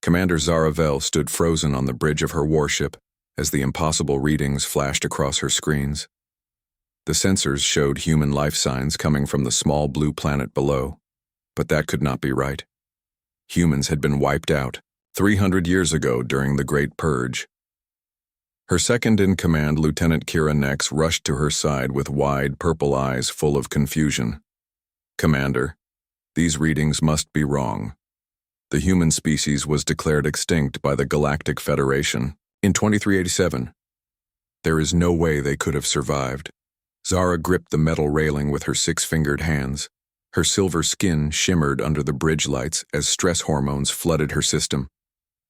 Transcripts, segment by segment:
Commander Zara Vel stood frozen on the bridge of her warship as the impossible readings flashed across her screens. The sensors showed human life signs coming from the small blue planet below, but that could not be right. Humans had been wiped out 300 years ago during the Great Purge. Her second-in-command, Lieutenant Kira Nex, rushed to her side with wide, purple eyes full of confusion. "Commander, these readings must be wrong. The human species was declared extinct by the Galactic Federation in 2387. There is no way they could have survived." Zara gripped the metal railing with her six-fingered hands. Her silver skin shimmered under the bridge lights as stress hormones flooded her system.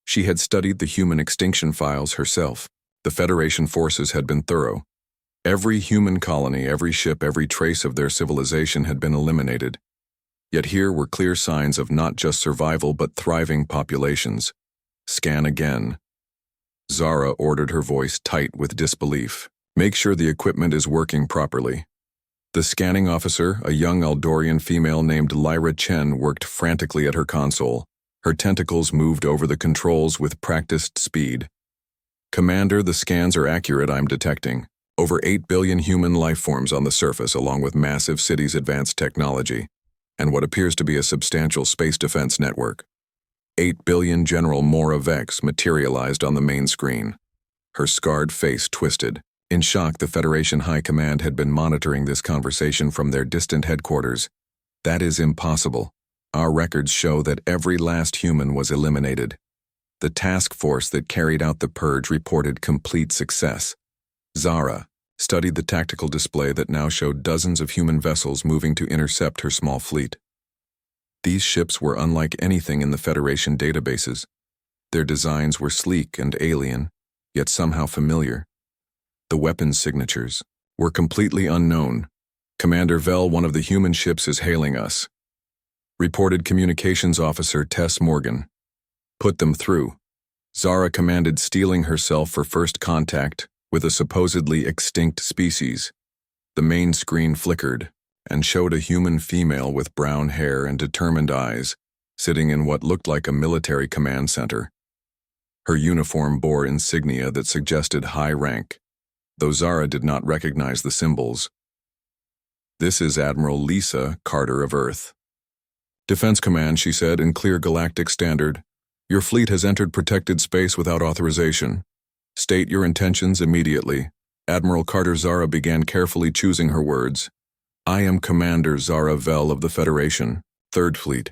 She had studied the human extinction files herself. The Federation forces had been thorough. Every human colony, every ship, every trace of their civilization had been eliminated. Yet here were clear signs of not just survival but thriving populations. "Scan again." Zara ordered, her voice tight with disbelief. "Make sure the equipment is working properly." The scanning officer, a young Eldorian female named Lyra Chen, worked frantically at her console. Her tentacles moved over the controls with practiced speed. "Commander, the scans are accurate. I'm detecting over 8 billion human life forms on the surface, along with massive cities' advanced technology, and what appears to be a substantial space defense network. 8 billion General Mora Vex materialized on the main screen." Her scarred face twisted. In shock, the Federation High Command had been monitoring this conversation from their distant headquarters. "That is impossible. Our records show that every last human was eliminated. The task force that carried out the purge reported complete success." Zara studied the tactical display that now showed dozens of human vessels moving to intercept her small fleet. These ships were unlike anything in the Federation databases. Their designs were sleek and alien, yet somehow familiar. The weapons signatures were completely unknown. "Commander Vel, one of the human ships is hailing us," reported Communications Officer Tess Morgan. "Put them through." Zara commanded, steeling herself for first contact with a supposedly extinct species. The main screen flickered and showed a human female with brown hair and determined eyes, sitting in what looked like a military command center. Her uniform bore insignia that suggested high rank, though Zara did not recognize the symbols. "This is Admiral Lisa Carter of Earth." "Defense Command," she said in clear galactic standard. "Your fleet has entered protected space without authorization. State your intentions immediately." Admiral Carter Zara began carefully choosing her words. "I am Commander Zara Vel of the Federation, 3rd Fleet.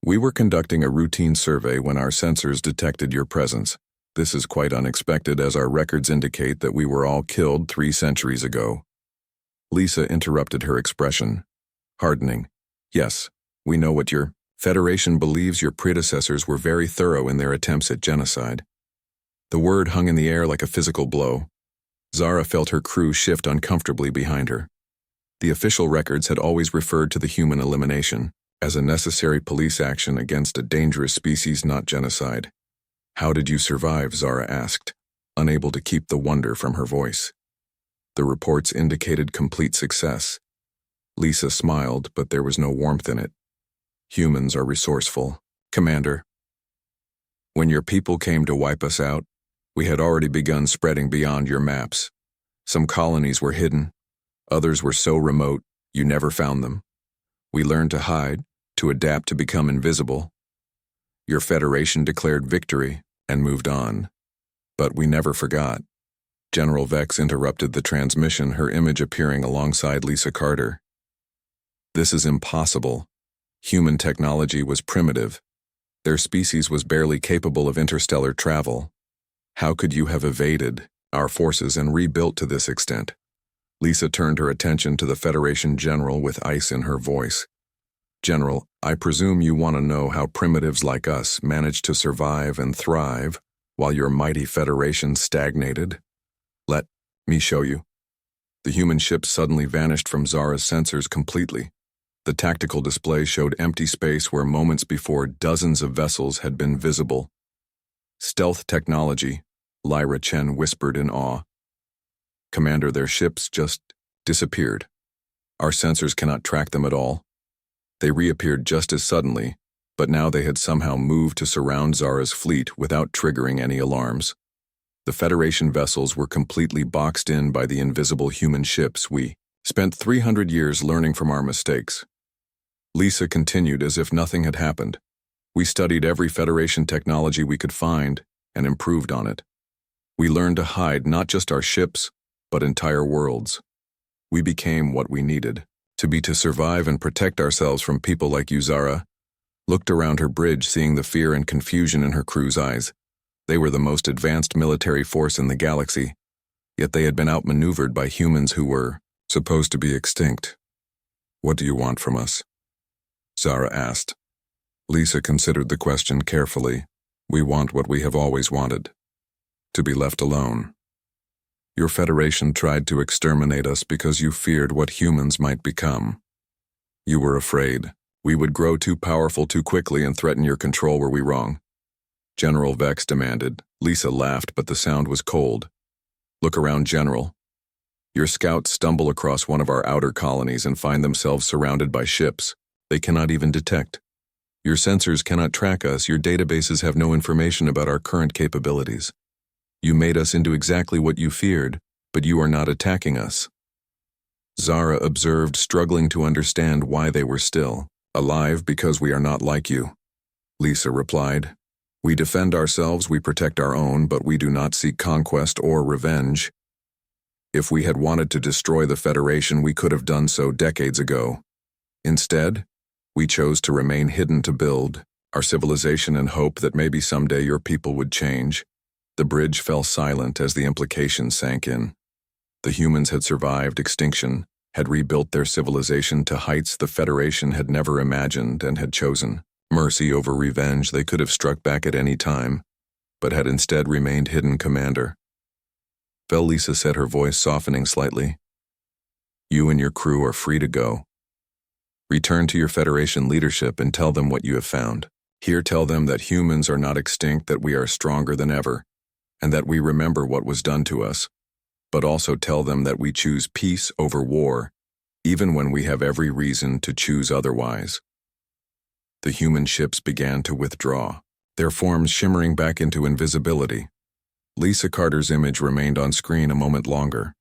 We were conducting a routine survey when our sensors detected your presence. This is quite unexpected, as our records indicate that we were all killed 3 centuries ago." Lisa interrupted, her expression hardening. "Yes, we know what your Federation believes your predecessors were very thorough in their attempts at genocide." The word hung in the air like a physical blow. Zara felt her crew shift uncomfortably behind her. The official records had always referred to the human elimination as a necessary police action against a dangerous species, not genocide. "How did you survive?" Zara asked, unable to keep the wonder from her voice. The reports indicated complete success. Lisa smiled, but there was no warmth in it. "Humans are resourceful, Commander. When your people came to wipe us out, we had already begun spreading beyond your maps. Some colonies were hidden, others were so remote you never found them. We learned to hide, to adapt, to become invisible. Your Federation declared victory and moved on. But we never forgot." General Vex interrupted the transmission, her image appearing alongside Lisa Carter. "This is impossible. Human technology was primitive. Their species was barely capable of interstellar travel. How could you have evaded our forces and rebuilt to this extent?" Lisa turned her attention to the Federation general with ice in her voice. "General, I presume you want to know how primitives like us managed to survive and thrive while your mighty Federation stagnated? Let me show you." The human ship suddenly vanished from Zara's sensors completely. The tactical display showed empty space where moments before dozens of vessels had been visible. "Stealth technology," Lyra Chen whispered in awe. "Commander, their ships just disappeared. Our sensors cannot track them at all. They reappeared just as suddenly, but now they had somehow moved to surround Zara's fleet without triggering any alarms. The Federation vessels were completely boxed in by the invisible human ships. We spent 300 years learning from our mistakes. Lisa continued as if nothing had happened. We studied every Federation technology we could find and improved on it. We learned to hide not just our ships, but entire worlds. We became what we needed to survive and protect ourselves from people like you. Zara looked around her bridge, seeing the fear and confusion in her crew's eyes. They were the most advanced military force in the galaxy, yet they had been outmaneuvered by humans who were supposed to be extinct. "What do you want from us?" Zara asked. Lisa considered the question carefully. "We want what we have always wanted. To be left alone. Your Federation tried to exterminate us because you feared what humans might become. You were afraid we would grow too powerful too quickly and threaten your control. Were we wrong?" General Vex demanded. Lisa laughed, but the sound was cold. "Look around, General. Your scouts stumble across one of our outer colonies and find themselves surrounded by ships they cannot even detect. Your sensors cannot track us. Your databases have no information about our current capabilities. You made us into exactly what you feared, but you are not attacking us." Zara observed, struggling to understand why they were still alive. "Because we are not like you," Lisa replied. "We defend ourselves, we protect our own, but we do not seek conquest or revenge. If we had wanted to destroy the Federation, we could have done so decades ago. Instead, we chose to remain hidden to build our civilization and hope that maybe someday your people would change." The bridge fell silent as the implications sank in. The humans had survived extinction, had rebuilt their civilization to heights the Federation had never imagined, and had chosen mercy over revenge. They could have struck back at any time, but had instead remained hidden. "Commander," Lisa said, her voice softening slightly, "you and your crew are free to go. Return to your Federation leadership and tell them what you have found. Here, tell them that humans are not extinct, that we are stronger than ever, and that we remember what was done to us. But also tell them that we choose peace over war, even when we have every reason to choose otherwise." The human ships began to withdraw, their forms shimmering back into invisibility. Lisa Carter's image remained on screen a moment longer.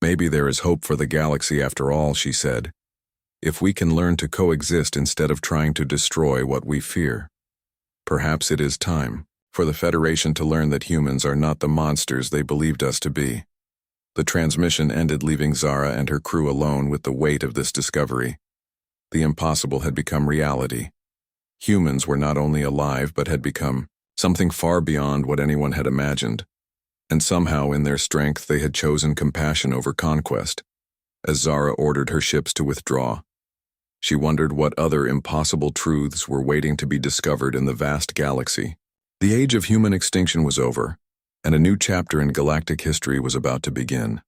"Maybe there is hope for the galaxy after all," she said. "If we can learn to coexist instead of trying to destroy what we fear. Perhaps it is time for the Federation to learn that humans are not the monsters they believed us to be." The transmission ended, leaving Zara and her crew alone with the weight of this discovery. The impossible had become reality. Humans were not only alive but had become something far beyond what anyone had imagined. And somehow, in their strength, they had chosen compassion over conquest. As Zara ordered her ships to withdraw, she wondered what other impossible truths were waiting to be discovered in the vast galaxy. The age of human extinction was over, and a new chapter in galactic history was about to begin.